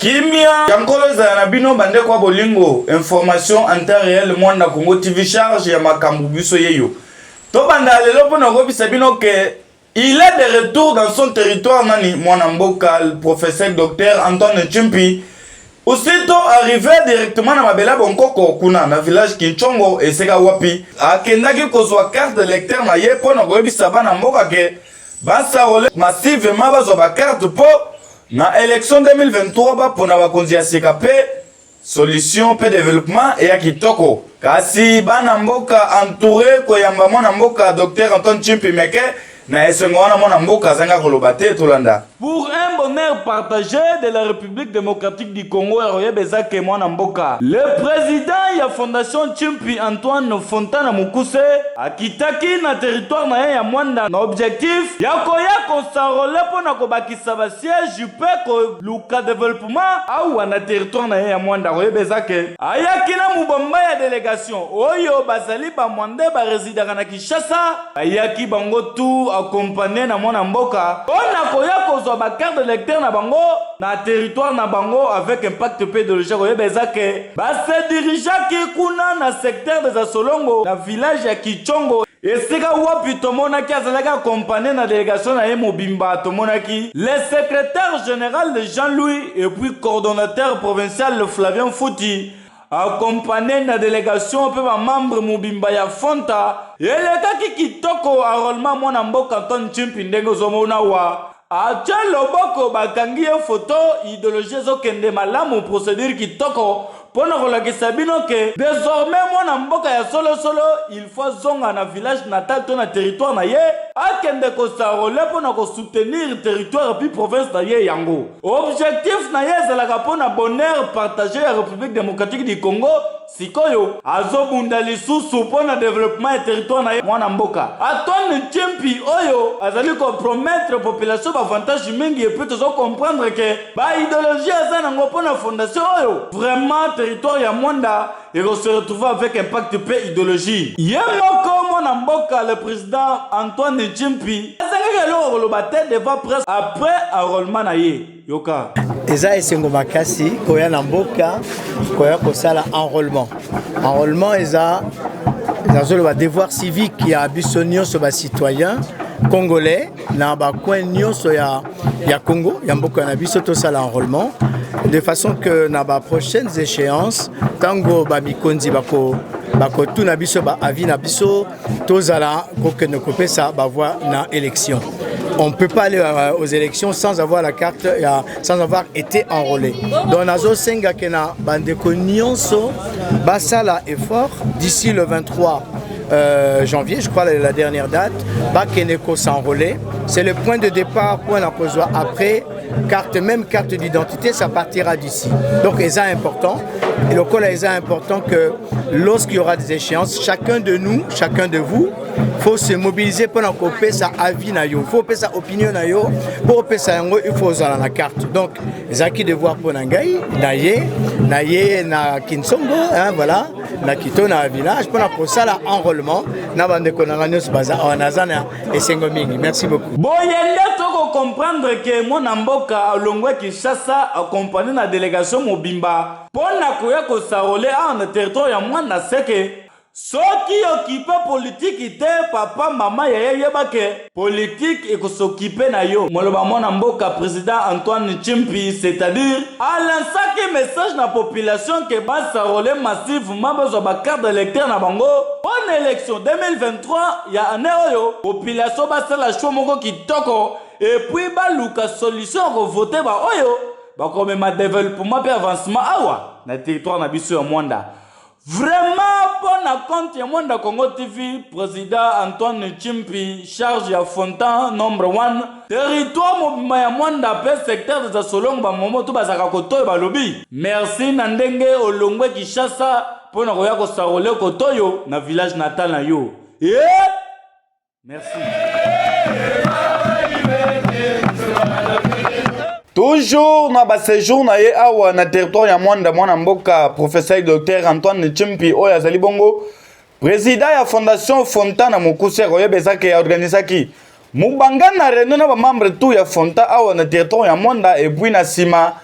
Kimia Yankolo Zanabino Bande kwa bolingo. Information en temps réel Mwanda Congo TV charge ya makambu biso yeyo. To banda lelo pona ko bisabino que il est de retour dans son territoire nani Mwanamboka le professeur docteur Antoine Tchimpi. Aussitôt arrivé directement na Mabela Bonkoko kuna na village Kinchongo et Sega Wapi. Akendaki kozwa carte de lecteur na ye pona ko bisaba na mboka ke basa role massivement bazo ba carte po na élection 2023 ba pona bakonzi ya CKP solution pe développement et ya kitoko kasi bana mboka entouré ko yamba mona mboka docteur Antoine Tchimpi meke na esengo wana mona mboka zanga kolobate tolanda. Pour un bonheur partagé de la République démocratique du Congo et Bezake mwana mboka, le président ya fondation Tchimpi Antoine Fontana Mukuse akitaki na territoire na ya Mwanda na objectif ya koya konsarole pona kobakisa ba siège pe ko luka développement au na territoire na ya Mwanda oye Bezake ayaki na mubomba ya délégation oyo bazali ba Mwande ba résident na Kinshasa ayaki bango tout accompagné na mwana mboka pona koya ko ba carte de lecteur na bango na territoire na bango avec impact pédologique oye Bezake ba se dirigeant ki kuna na secteur des Asolongo na village ya Kichongo et Sega Wapi tomonaki azalaka accompagné na délégation na Mobimba tomonaki le secrétaire général de Jean-Louis et puis coordonnateur provincial le Flavien Fouti accompagné na délégation pe ba membre Mobimba ya Fonta et le kaki kitoko enrôlement mwana mboka Antoine Tchimpi ndenge zomona wa Acha loboko bakangi photo idéologie zo kende malamu procédure kitoko pona kolakisa bino ke désormais mwana mboka ya solo il faut zonga na village natal to na territoire na ye akende ko sarole pona ko soutenir territoire puis province na ye yango objectif na ye zalaka pona bonheur partagé ya République démocratique du Congo sikoyo azobunda lisusu pona développement et territoire na ye mwana mboka Antoine Tchimpi oyo azali ko promettre population avantage mingi et peut toujours comprendre que ba idéologie azana ngopona fondation oyo vraiment territoire ya Mwanda et on se retrouve avec impact pe idéologie yemoko mwana mboka le président Antoine Tchimpi azanga lo kolobate devant presse après enrôlement na ye yoka eza esengo makasi koya na mboka koya kosala enrôlement eza le devoir civique ya biso nyonso ba citoyen congolais na ba coin nyonso ya Congo ya mboka na biso to sala enrôlement de façon que na ba prochaines échéances tango ba mikonzi bako tuna biso ba avis na biso to zala ko que ne kopesa ba voix na élection. On ne peut pas aller aux élections sans avoir la carte, sans avoir été enrôlé. Donc, nazo senga kena bandeko nyonso basala effort d'ici le 23 janvier, je crois la dernière date, Bakeneko s'enrôler. C'est le point de départ pour la cause après même carte d'identité, ça partira d'ici. Donc, c'est important. Et le col est important que lorsqu'il y aura des échéances, chacun de nous, chacun de vous, faut se mobiliser pour couper sa avis na yo, faut couper sa opinion na yo, pour couper sa yango, il faut usana la carte. Donc, les acquis de voir pour nangai, na Kinsongo, hein, voilà, na Kito na village pour la ça la enrôlement, na bande konanganyos baza en azana et sengomingi. Merci beaucoup. Boyende toko comprendre que mon amboka longwe Kinshasa accompagné na délégation Mobimba pour na koya ko sarole en territoire ya Mwanda seke soki occupé politique ite papa mama yeba ke politique et ko s'occuper na yo moloba mwana mboka président Antoine Tchimpi c'est-à-dire à lancer message na population que ba sarole massivement besoin ba carte d'électeur na bango en élection 2023 ya année oyo population ba sala choix moko kitoko et puis ba luka solution ko voter ba oyo ba comme ma développement et avancement awa na territoire na biso ya Mwanda. Vraiment bon compte ya Mwanda Congo TV, président Antoine Tchimpi, charge ya Fontan, nombre 1, territoire mobima ya Mwanda, pe secteur des Asolongo, ba momo tout bazaka kotoyo ba lobby. Merci Nandenge Olongwe Kinshasa, pour na koya ko sarole kotoyo na village natal na yo. Merci. Toujours na ba séjour na ye awa na territoire ya Mwanda mwana mboka professeur docteur Antoine Tchimpi oyo azali bongo président ya fondation Fontana Mukuse oyo bezaki ya organisaki mubanga na réunion na ba membre tout ya Fonta awa na territoire ya Mwanda et puis na sima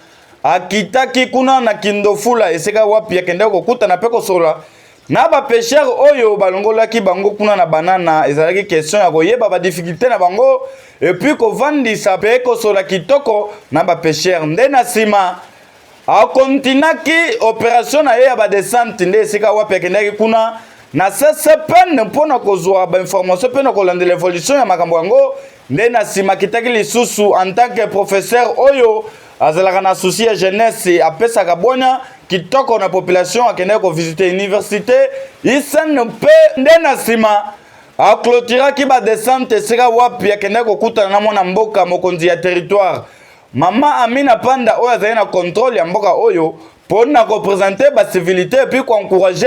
akitaki kuna na Kindofula esika wapi akende kokutana pe kosola na ba pêcheur oyo balongolaki bango kuna na banana ezalaki question ya koyeba ba difficulté na bango et puis kovandisa pe kosola kitoko na ba pêcheur nde na sima akontinaki opération na ye ya ba descente nde esika wapi akendaki kuna na sese pene mpona kozwa ba information pe na kolandela l'évolution ya makambo yango nde na sima kitaki lisusu en tant que professeur oyo azalaka na souci ya jeunesse apesaka bonya kitoko na population akende ko visiter université isane mpe nde na sima acloturaki ba descente esika wapi akende kokutana na mwana mboka mokonzi ya territoire Mama Amina Panda oyo azali na contrôle ya mboka oyo pour na représenter ba civilité et puis encourager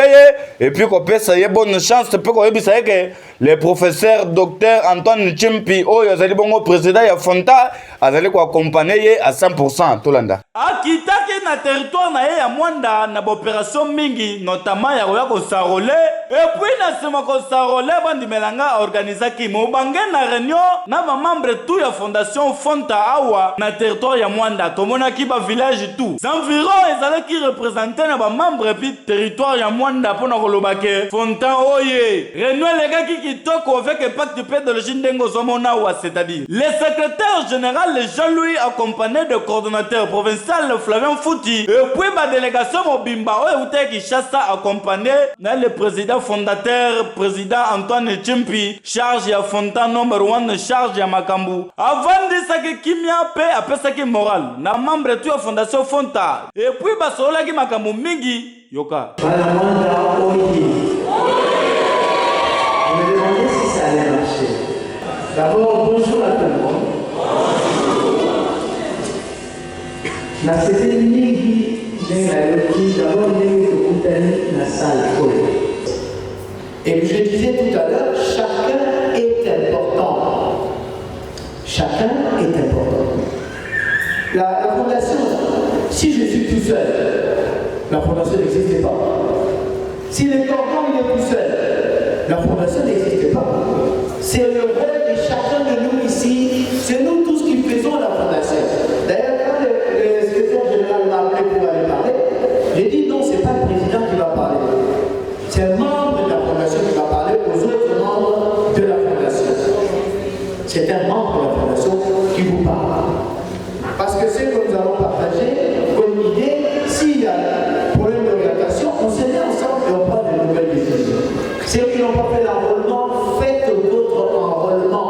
et puis kopesa ye bonne chance pe ko yebisa que le professeur docteur Antoine Chimpi oyo azali bongo président ya Fonta azali ko accompagner à 100% Tolanda akitaki na territoire na ye ya Mwanda na opération mingi notamment ya ko sarole et puis na sema ko sarole bandi melanga organisaki mo bange na réunion na ba membre tout ya fondation Fonta awa na territoire ya Mwanda tomona ki ba village tout environ ezali qui représentait na ba membre puis territoire ya Mwanda pona kolobake Fontan oye réunion les gars qui kitoko avec pacte pédologie ndengo zomona wa c'est-à-dire le secrétaire général Jean-Louis accompagné de coordonnateur provincial Flavien Fouti et puis ma délégation Mobimba oye ute Kinshasa accompagné na le président fondateur président Antoine Chimpi charge ya Fontan number 1 charge ya Makambu avant de ça que kimia pe apesa ki moral na membre tout ya fondation Fonta et puis solola ki makambo mingi yoka. Bana Mwanda oye. On me demandait si ça allait marcher. D'abord, bonjour à tout le monde. Na c'était mingi d'abord na salle. Et je disais tout à l'heure, chacun est important. Chacun est important. La fondation, si je suis tout seul, la fondation n'existait pas. Si le cordon est tout seul, la fondation n'existait pas. C'est le rôle de chacun de nous ici, c'est nous tous qui faisons la fondation. D'ailleurs, quand le secrétaire général m'a appelé pour aller parler, j'ai dit non, ce n'est pas le président qui va parler. C'est un membre de la fondation qui va parler aux autres membres de la fondation. C'est un membre de la fondation qui vous parle. Parce que ce que nous allons partager comme idée, s'il y a un problème d'orientation, on se met ensemble et on prend de nouvelles décisions. Ceux qui n'ont pas fait l'enrôlement, faites votre enrôlement.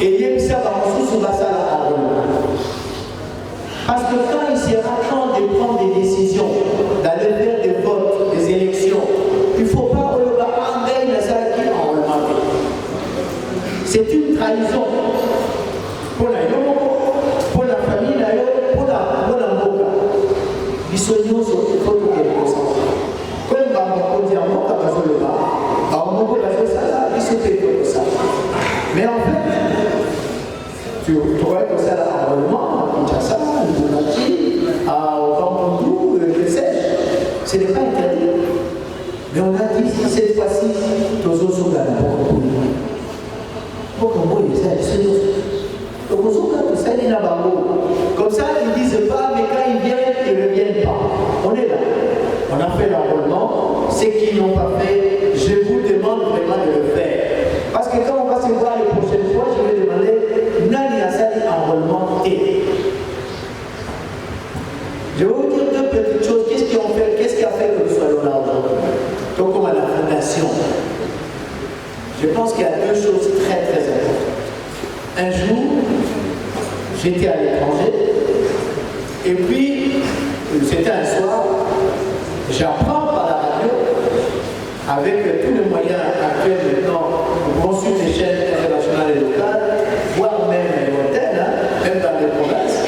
Et il y a ça dans le sous ça l'enrôlement. Parce que quand il sera temps de prendre des décisions, d'aller faire des votes, des élections, il ne faut pas engager la salle qui enrôlement. C'est une trahison. Pour la famille, pour la mboka. Ils sont nous sur le faut que les choses. Comme on dit en mboka, parce que le bas, en mboka, parce que ça, ils sont fait comme ça. Mais en fait, tu vois que ça, l'enrôlement, à Kinshasa, à Lubumbashi, à Bambandou, je sais, ce n'est pas interdit. Mais on a dit, cette fois-ci, tous aux autres, comme ça, ils ne disent pas, mais quand ils viennent, ils ne reviennent pas. On est là. On a fait l'enrôlement. Ceux qui n'ont pas fait, je vous demande vraiment de le faire. Parce que quand on va se voir les prochaines fois, je vais demander, Nani a ça enrôlement et. Je vais vous dire deux petites choses. Qu'est-ce qui a fait que nous soyons là aujourd'hui? Donc, comme à la fondation, je pense qu'il y a deux choses très très importantes. Un jour, j'étais à l'étranger, et puis, c'était un soir, j'apprends par la radio, avec tous les moyens actuels maintenant, on consulte les chaînes internationales et locales, voire même les hôtels, même dans les provinces,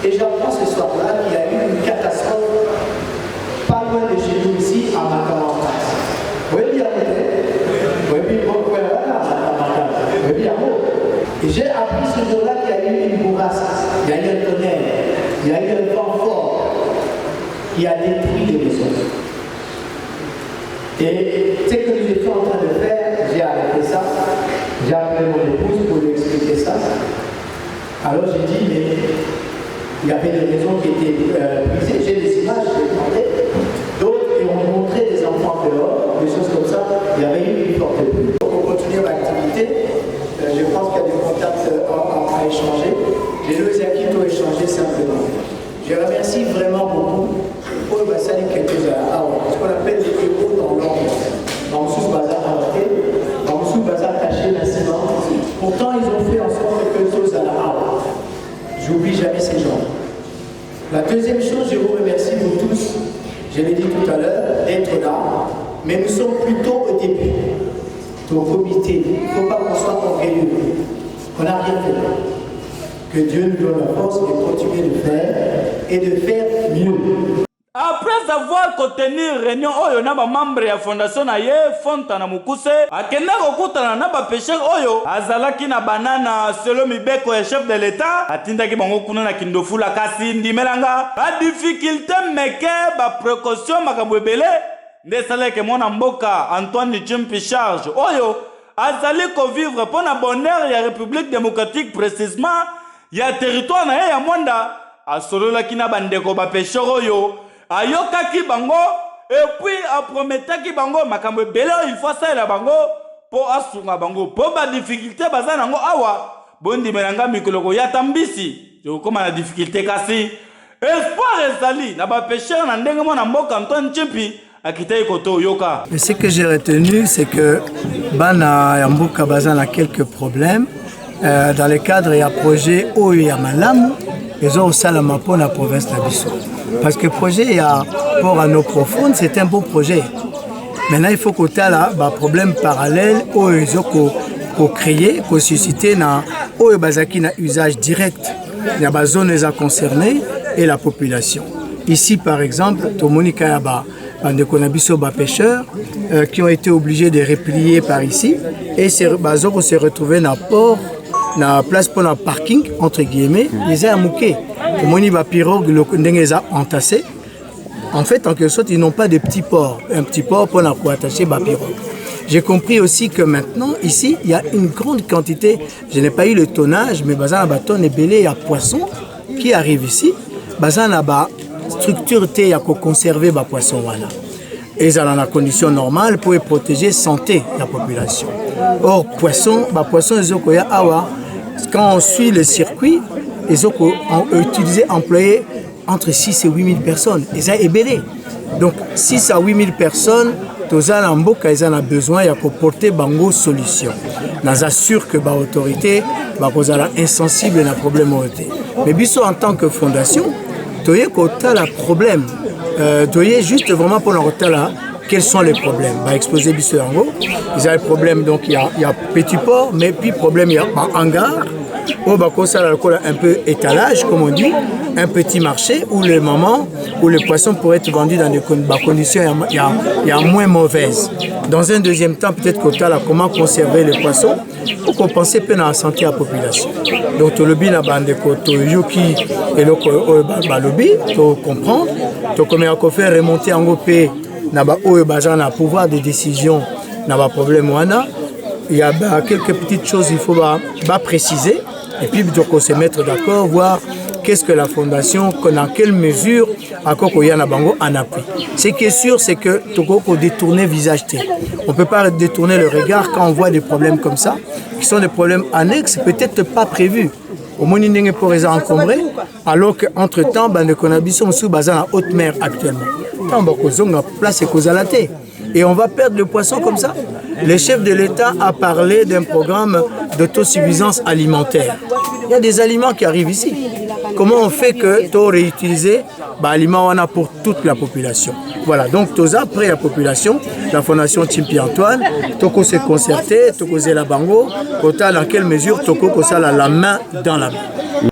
et j'apprends ce soir-là qu'il y a eu une catastrophe pas loin de chez nous ici, à Macamantas. Oui, bien, oui, bien, et j'ai appris ce jour-là qu'il y a eu une bourrasque, il y a eu un tonnerre, il y a eu un vent fort qui a détruit les maisons. Et ce que nous étions en train de faire, j'ai arrêté ça, j'ai appelé mon épouse pour lui expliquer ça. Alors j'ai dit, mais il y avait des maisons qui étaient brisées. J'ai des images, je les montrais. D'autres, et on montrait des enfants dehors, des choses comme ça. Il y avait eu une forte pluie. Pour continuer l'activité, je pense qu'il y a des contacts à échanger. Les deux équipes ont échangé simplement. Je remercie vraiment beaucoup pour le bassin ce qu'on appelle les héros dans l'ombre. Dans le sous-bazar arrêté, dans le sous-bazar caché l'incident. Pourtant, ils ont fait en sorte que quelque chose à la halle. J'oublie jamais ces gens. La deuxième chose, je vous remercie vous tous, je l'ai dit tout à l'heure, d'être là, mais nous sommes plutôt au début. Au comité, il ne faut pas qu'on soit orgueilleux. On n'a rien fait. Que Dieu nous donne la force de continuer de faire et de faire mieux. Après avoir contenu réunion oyo na ba membre ya fondation na ye Fonta na Mukuse akenda kokutana na ba pêcheur oyo azalaki na banana selon mibeko ya chef de l'état atindaki bango kuna na Kindofula kasi ndimelanga ba difficulté meke ba précaution makambo ebele nde saleke mona mboka Antoine Chimpi Charge oyo azali ko vivre pour na bonheur ya République démocratique précisément ya territoire na ye ya Mwanda asololaki na bandeko ba pêcheur oyo ayokaki bango et puis aprometaki bango makambo ebele il faut ça la bango po asunga bango po ba difficulté baza nango awa bondi melanga mikoloko ya tambisi yo koma na difficulté kasi espoir ezali na ba pêcheur na ndenge mona mboka Antoine Chimpi akitayi koto yoka. Mais ce que j'ai retenu c'est que bana ya mboka baza na quelques problèmes dans le cadre ya projet oyo ya malamu ezo osalama po na province na biso. Parce que le projet à Port à nos profondes, c'est un bon projet. Maintenant, il faut qu'on ait un problème parallèle où ils ont créé, qu'on suscité dans un usage direct. Il y a des zones concernées et la population. Ici, par exemple, Tomonika Yaba, des pêcheurs qui ont été obligés de replier par ici et se retrouver dans le port, dans la place pour le parking, entre guillemets, ils ont mouqué. Moni ba pirogue le entassé. En fait, en quelque sorte, ils n'ont pas de petit port. Un petit port pour attacher ba pirogue. J'ai compris aussi que maintenant, ici, il y a une grande quantité. Je n'ai pas eu le tonnage, mais bazan ba tonne belé, il y a poisson qui arrive ici. Bazan ba structure il y a conserver ba poisson voilà. Et ils sont dans la condition normale pour protéger la santé de la population. Or, poisson, quand on suit le circuit, ils ont utilisé, employé entre 6 et 8 000 personnes. Et ça est belé. Donc, 6 à 8 000 personnes, tous en Mboka, ils ont besoin de porter bango solution. Nous assure que l'autorité est insensible à problème. Mais biso en tant que fondation, tu as un problème. Tu as juste vraiment pour le là. Quels sont les problèmes? Exposer biso yango. Ils ont des problèmes, donc il y a petit port, mais puis problème, il y a hangar. On va un peu étalage, comme on dit, un petit marché où le moment où les poissons pourraient être vendus dans des conditions il y a moins mauvaises. Dans un deuxième temps, peut-être qu'au tal, comment conserver les poissons pour compenser peu dans la santé de la population. Donc, le lobby na bande de yuki et le lobby, pour comprendre, donc comment on fait remonter en paix na ba pouvoir de décision na ba problème wana. Il y a quelques petites choses qu'il faut préciser et puis donc se mettre d'accord, voir qu'est-ce que la fondation, dans quelle mesure à Kokoyana Bango en appui. Ce qui est sûr, c'est que Togo peut détourner visage. On ne peut pas détourner le regard quand on voit des problèmes comme ça, qui sont des problèmes annexes, peut-être pas prévus. Au moins, il n'y a pas encombré, alors qu'entre-temps, les connaissances sont basées en haute mer actuellement. Tant qu'on a place et on va perdre le poisson comme ça. Le chef de l'État a parlé d'un programme d'autosuffisance alimentaire. Il y a des aliments qui arrivent ici. Comment on fait que tu réutiliser l'aliment pour toute la population? Voilà, donc tous après la population, la fondation Chimpi Antoine, Toko s'est concerté, Toko s'est la bango, dans quelle mesure Toko s'est la main dans la main.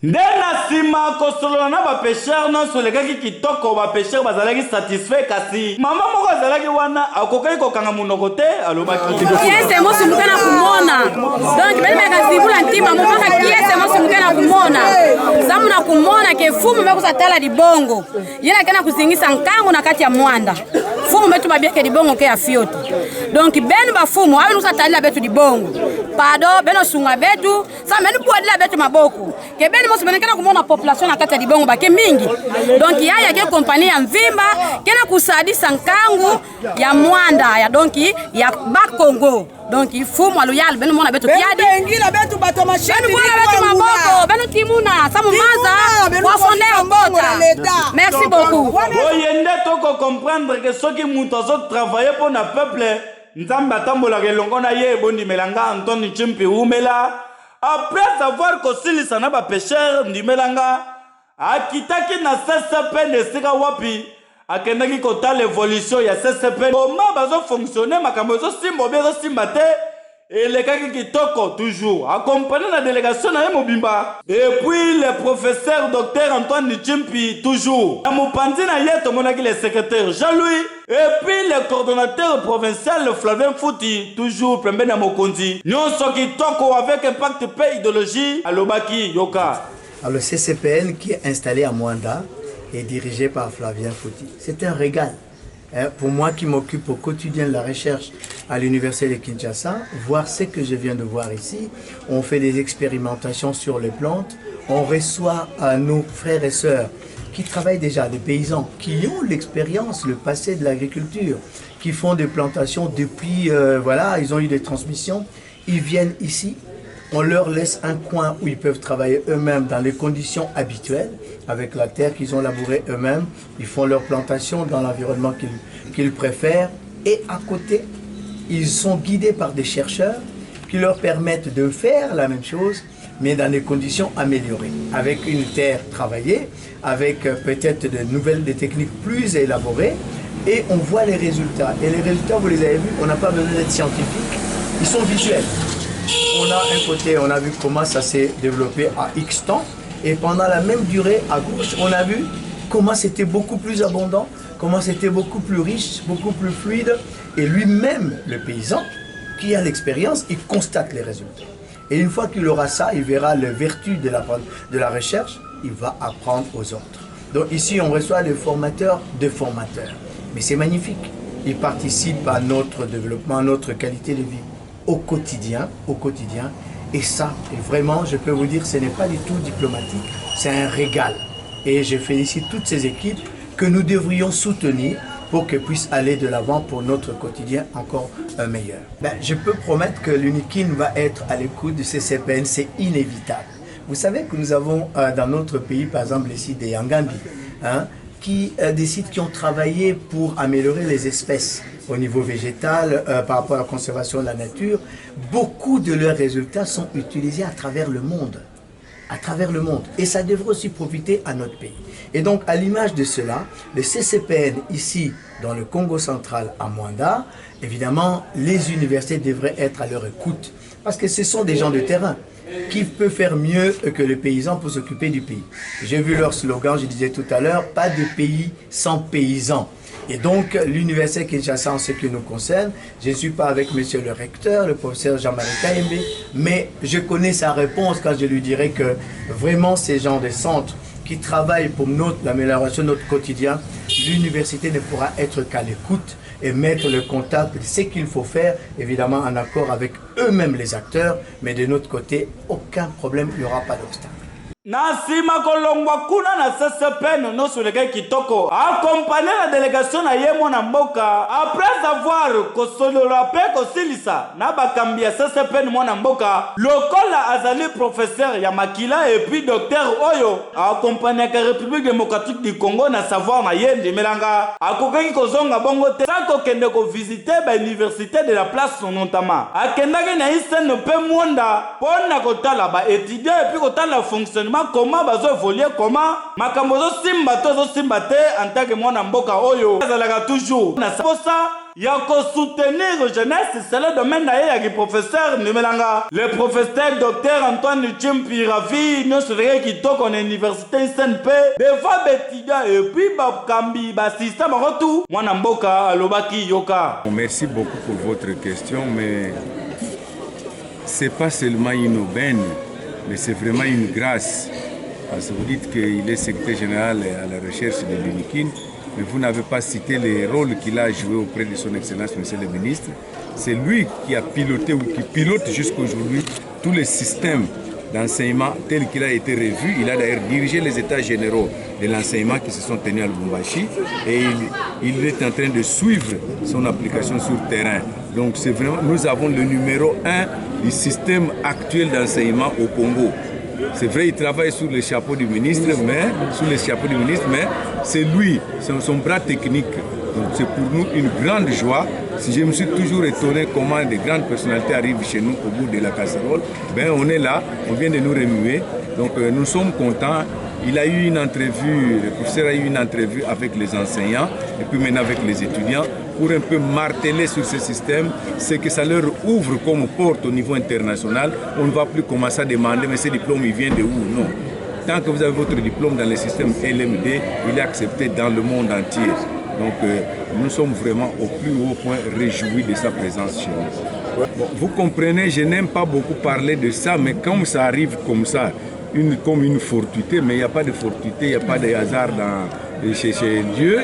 Ndena sima kosolola na ba pêcheur non solekaki kitoko ba pêcheur bazalaki satisfait kasi mama moko azalaki wana akokaki kokanga munoko te alobaki kiese mosi mukana kumona donc bele meka zibula ntima mumaka kiese mosi mukana kumona samu na kumona ke fumu meku satala libongo yena kana kuzingisa nkango na kati ya Mwanda fumu betu babieke libongo ke afioto donc ben ba fumu awe nusa tala betu libongo pardon beno sunga betu sa menu podela betu maboko ke beni moso benekana kumona population na kati ya libongo bake mingi donc yaya ke compagnie ya mvimba kena kusadisa nkangu ya mwanda ya donc ya Bakongo donc fumu aluyal beno mona betu kiadi ngila betu bato machine beno mona betu maboko beno timuna samu maza wa fondé mbota merci beaucoup oyende toko comprendre que ceux qui muto travailler pour na peuple nzambe atambola kelongo na ye bondimelanga Antoine Chimpi umela après avoir kosilisa na ba pêcheur ndimelanga akitaki na CCP nesika wapi akendaki kota l'évolution ya CCP comment bazo fonctionner makambo zo simbo bezo simbate elekaki kitoko toujours accompagné la délégation na mobimba et puis le professeur docteur Antoine Chimpi toujours na mopanzi na ye tomonaki le secrétaire Jean-Louis et puis le coordonnateur provincial Flavien Fouti toujours pembeni ya mokonzi nyonso kitoko avec impact pe idéologie alobaki yoka. Alors le CCPN qui est installé à Mwanda est dirigé par Flavien Fouti. C'est un régal. Pour moi qui m'occupe au quotidien de la recherche à l'université de Kinshasa, voir ce que je viens de voir ici, on fait des expérimentations sur les plantes, on reçoit nos frères et sœurs qui travaillent déjà, des paysans, qui ont l'expérience, le passé de l'agriculture, qui font des plantations depuis, voilà, ils ont eu des transmissions, ils viennent ici, on leur laisse un coin où ils peuvent travailler eux-mêmes dans les conditions habituelles, avec la terre qu'ils ont labourée eux-mêmes. Ils font leur plantation dans l'environnement qu'ils préfèrent. Et à côté, ils sont guidés par des chercheurs qui leur permettent de faire la même chose, mais dans des conditions améliorées, avec une terre travaillée, avec peut-être des techniques plus élaborées. Et on voit les résultats. Et les résultats, vous les avez vus, on n'a pas besoin d'être scientifique, ils sont visuels. On a un côté, on a vu comment ça s'est développé à X temps, et pendant la même durée, à gauche, on a vu comment c'était beaucoup plus abondant, comment c'était beaucoup plus riche, beaucoup plus fluide, et lui-même, le paysan, qui a l'expérience, il constate les résultats. Et une fois qu'il aura ça, il verra les vertus de la recherche, il va apprendre aux autres. Donc ici, on reçoit des formateurs de formateurs, mais c'est magnifique. Ils participent à notre développement, à notre qualité de vie. Au quotidien, et ça, et vraiment, je peux vous dire, ce n'est pas du tout diplomatique, c'est un régal. Et je félicite toutes ces équipes que nous devrions soutenir pour qu'elles puissent aller de l'avant pour notre quotidien encore meilleur. Je peux promettre que l'UNIKIN va être à l'écoute de CCPN, c'est inévitable. Vous savez que nous avons dans notre pays, par exemple, les sites des Yangambi, des sites qui ont travaillé pour améliorer les espèces au niveau végétal, par rapport à la conservation de la nature. Beaucoup de leurs résultats sont utilisés à travers le monde. Et ça devrait aussi profiter à notre pays. Et donc, à l'image de cela, le CCPN ici, dans le Congo central, à Mwanda, évidemment, les universités devraient être à leur écoute. Parce que ce sont des gens de terrain. Qui peut faire mieux que les paysans pour s'occuper du pays? J'ai vu leur slogan, je disais tout à l'heure, pas de pays sans paysans. Et donc, l'université Kinshasa, en ce qui nous concerne, je ne suis pas avec monsieur le recteur, le professeur Jean-Marie Kaembe, mais je connais sa réponse quand je lui dirai que vraiment ces gens des centres qui travaillent pour l'amélioration de notre quotidien, l'université ne pourra être qu'à l'écoute et mettre le contact de ce qu'il faut faire, évidemment en accord avec eux-mêmes les acteurs, mais de notre côté, aucun problème, il n'y aura pas d'obstacle. Na sima kolongwa kuna na CCPN noso leke kitoko accompagner la délégation na ye mwana mboka après avoir kosolola pe kosilisa na bakambi ya CCPN mwana mboka lokola azali professeur ya makila et puis docteur oyo accompagner la République démocratique du Congo na savoir na ye ndimelanga akokaki kozonga bongo te sako kende ko visiter ba université de la place notamment akendaki na isene pe mwanda pona kotala ba étudiant et puis kotala fonctionnement comment bazo évoluer comment makambo zo simba te en tant que mwana mboka oyo azalaka toujours na ça ya ko soutenir jeunesse c'est le domaine d'ailleurs ya professeur Nimelanga le professeur docteur Antoine Chimpi Ravi nous serait qui toque en université SNP devant étudiants et puis bakambi ba système retour mwana mboka alobaki yoka. Merci beaucoup pour votre question, mais c'est pas seulement une aubaine, mais c'est vraiment une grâce. Parce que vous dites qu'il est secrétaire général à la recherche de l'UNIKIN, mais vous n'avez pas cité les rôles qu'il a joué auprès de son Excellence, Monsieur le Ministre. c'est lui qui a piloté ou qui pilote jusqu'aujourd'hui tous les systèmes d'enseignement tel qu'il a été revu. Il a d'ailleurs dirigé les états généraux de l'enseignement qui se sont tenus à Lubumbashi et il est en train de suivre son application sur le terrain. Donc c'est vraiment, nous avons le numéro 1 du système actuel d'enseignement au Congo. C'est vrai, il travaille sous le chapeau du ministre, mais c'est lui, c'est son bras technique. Donc c'est pour nous une grande joie. Si je me suis toujours étonné comment de grandes personnalités arrivent chez nous au bout de la casserole, ben on est là, on vient de nous remuer. Donc nous sommes contents. Il a eu une entrevue, le professeur a eu une entrevue avec les enseignants et puis maintenant avec les étudiants pour un peu marteler sur ce système, c'est que ça leur ouvre comme porte au niveau international. On ne va plus commencer à demander mais ce diplôme il vient de où? Non. Tant que vous avez votre diplôme dans le système LMD, il est accepté dans le monde entier. Donc nous sommes vraiment au plus haut point réjouis de sa présence chez nous. Bon, vous comprenez, je n'aime pas beaucoup parler de ça, mais quand ça arrive comme ça, comme une fortuité, mais il n'y a pas de fortuité, il n'y a pas de hasard chez Dieu.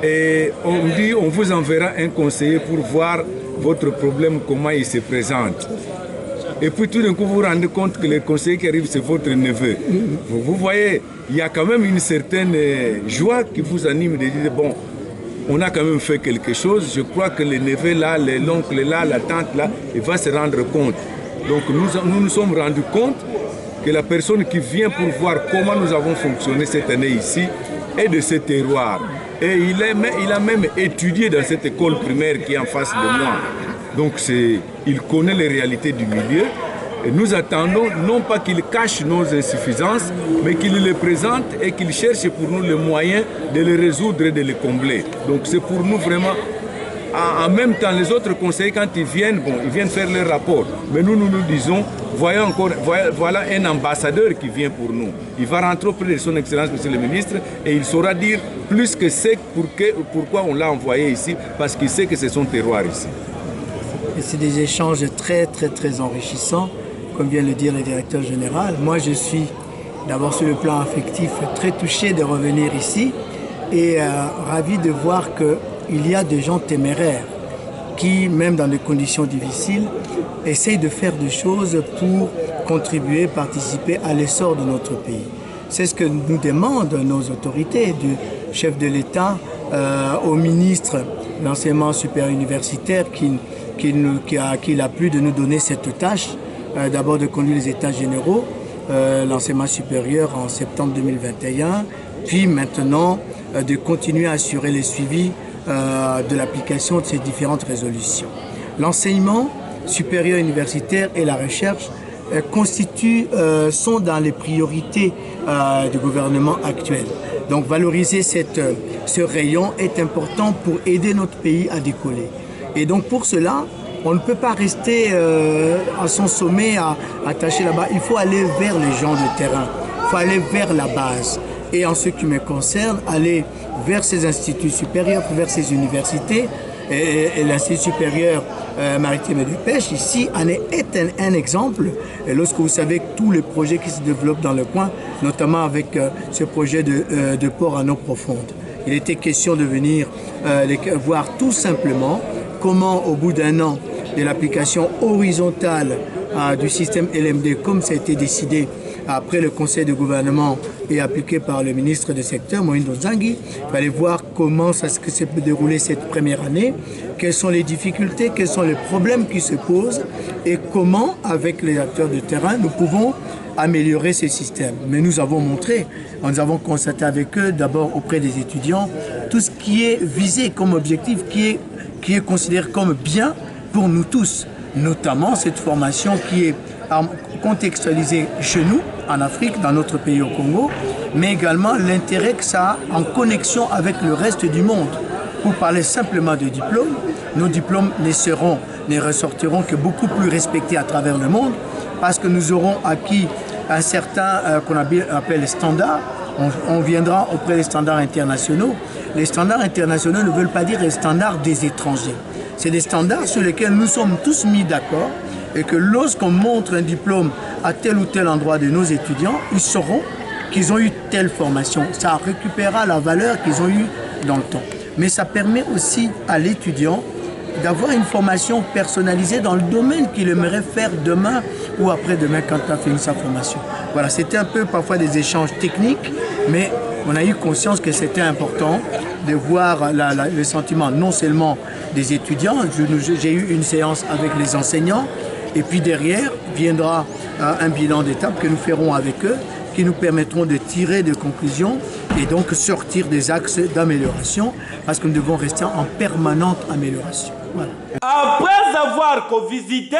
Et on dit, on vous enverra un conseiller pour voir votre problème, comment il se présente. Et puis tout d'un coup, vous vous rendez compte que le conseiller qui arrive, c'est votre neveu. Vous voyez, il y a quand même une certaine joie qui vous anime de dire, bon, on a quand même fait quelque chose. Je crois que le neveu là, l'oncle là, la tante là, il va se rendre compte. Donc nous nous sommes rendus compte que la personne qui vient pour voir comment nous avons fonctionné cette année ici est de ce terroir. Et il a même étudié dans cette école primaire qui est en face de moi. Donc il connaît les réalités du milieu. Et nous attendons non pas qu'il cache nos insuffisances, mais qu'il les présente et qu'il cherche pour nous les moyens de les résoudre et de les combler. Donc c'est pour nous vraiment, en même temps les autres conseillers quand ils viennent, bon, ils viennent faire leur rapport. Mais nous nous disons, voilà un ambassadeur qui vient pour nous. Il va rentrer auprès de son Excellence, Monsieur le Ministre, et il saura dire plus que c'est pourquoi on l'a envoyé ici, parce qu'il sait que c'est son terroir ici. Et c'est des échanges très enrichissants, comme vient de le dire le directeur général. Moi, je suis d'abord sur le plan affectif très touché de revenir ici et ravi de voir qu'il y a des gens téméraires qui, même dans des conditions difficiles, essayent de faire des choses pour contribuer, participer à l'essor de notre pays. C'est ce que nous demandent nos autorités, du chef de l'État au ministre de l'enseignement supérieur universitaire qu'il a plu de nous donner cette tâche, d'abord de conduire les états généraux, l'enseignement supérieur en septembre 2021, puis maintenant de continuer à assurer le suivi de l'application de ces différentes résolutions. L'enseignement supérieur universitaire et la recherche sont dans les priorités du gouvernement actuel. Donc valoriser ce rayon est important pour aider notre pays à décoller. Et donc pour cela, on ne peut pas rester à son sommet, attaché là-bas. Il faut aller vers les gens de terrain, il faut aller vers la base. Et en ce qui me concerne, aller vers ces instituts supérieurs, vers ces universités. Et l'Institut supérieur maritime et de pêche, ici, est un exemple. Et lorsque vous savez tous les projets qui se développent dans le coin, notamment avec ce projet de port à eau profonde. Il était question de venir voir tout simplement comment, au bout d'un an de l'application horizontale du système LMD, comme ça a été décidé après le conseil de gouvernement et appliqué par le ministre du secteur, Moïndo Zangui, il fallait voir comment ça se peut dérouler cette première année, quelles sont les difficultés, quels sont les problèmes qui se posent et comment, avec les acteurs de terrain, nous pouvons améliorer ces systèmes. Mais nous avons montré, nous avons constaté avec eux, d'abord auprès des étudiants, tout ce qui est visé comme objectif, qui est considéré comme bien pour nous tous, notamment cette formation qui est contextualisée chez nous, en Afrique, dans notre pays au Congo, mais également l'intérêt que ça a en connexion avec le reste du monde. Pour parler simplement de diplômes, nos diplômes ne ressortiront que beaucoup plus respectés à travers le monde, parce que nous aurons acquis un certain qu'on appelle les standards. On viendra auprès des standards internationaux. Les standards internationaux ne veulent pas dire les standards des étrangers. C'est des standards sur lesquels nous sommes tous mis d'accord et que lorsqu'on montre un diplôme à tel ou tel endroit de nos étudiants, ils sauront qu'ils ont eu telle formation. Ça récupérera la valeur qu'ils ont eue dans le temps. Mais ça permet aussi à l'étudiant d'avoir une formation personnalisée dans le domaine qu'il aimerait faire demain ou après-demain quand il a fini sa formation. Voilà, c'était un peu parfois des échanges techniques, mais on a eu conscience que c'était important de voir le sentiment non seulement des étudiants, j'ai eu une séance avec les enseignants, et puis derrière viendra un bilan d'étape que nous ferons avec eux, qui nous permettront de tirer des conclusions et donc sortir des axes d'amélioration, parce que nous devons rester en permanente amélioration. Voilà. Après avoir visité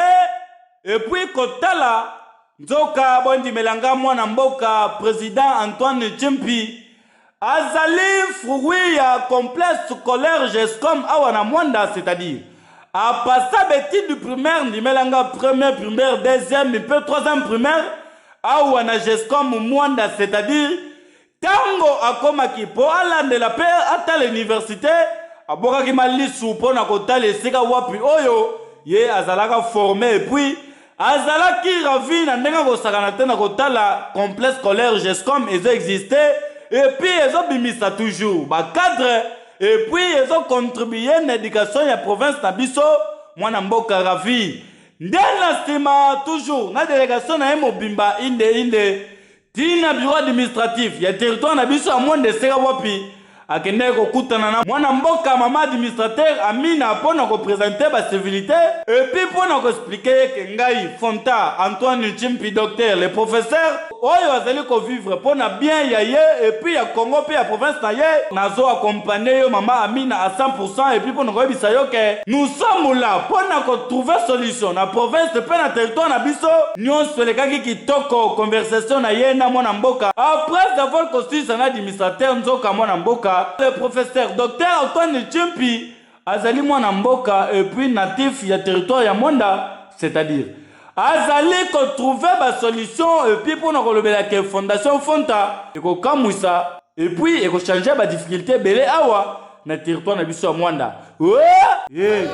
et puis kotala nzoka bondi melanga mwana mboka président Antoine Tshimpi azali fruit ya complexe scolaire GESCOM awana mwanda, c'est-à-dire à passer bêtise du primaire ni melanga première primaire deuxième et puis troisième primaire awana GESCOM mwanda, c'est-à-dire tango akomaki po alandela pe ata l'université abokaki malisu po na kotala esika wapi oyo ye azalaka formé et puis azalaki ravi na ndenge kosakana te na kotala complexe scolaire GESCOM ezo existé et puis ezo bimisa toujours ba cadre et puis ezo contribuer na éducation ya province na biso mwana mboka ravi ndena stima toujours na délégation na mobimba inde tina bureau administratif ya territoire na biso a moins de seka wapi akende kokutana na mwana mboka mama administrateur Amina pona ko présenter ba civilité et puis pona ko expliquer que ngai Fonta Antoine Tshimpi docteur le professeur oyo azali ko vivre pona bien yaye et puis ya Congo pe ya province na ye nazo accompagner yo mama Amina à 100% et puis pona ko bisa yo que nous sommes là pona ko trouver solution na province pe na territoire na biso nyonso le kaki kitoko conversation na ye na mwana mboka après avoir constitué un administrateur nzoka mwana mboka. Le professeur docteur Antoine Tshimpi azali mwana mboka et puis natif ya territoire ya Mwanda, c'est-à-dire azali ko trouver ba solution et puis pour na kolobela ke fondation Fonta et ko kamwisa et puis et ko changer ba difficulté belé awa na territoire na biso ya Mwanda. Ouais! Yeah.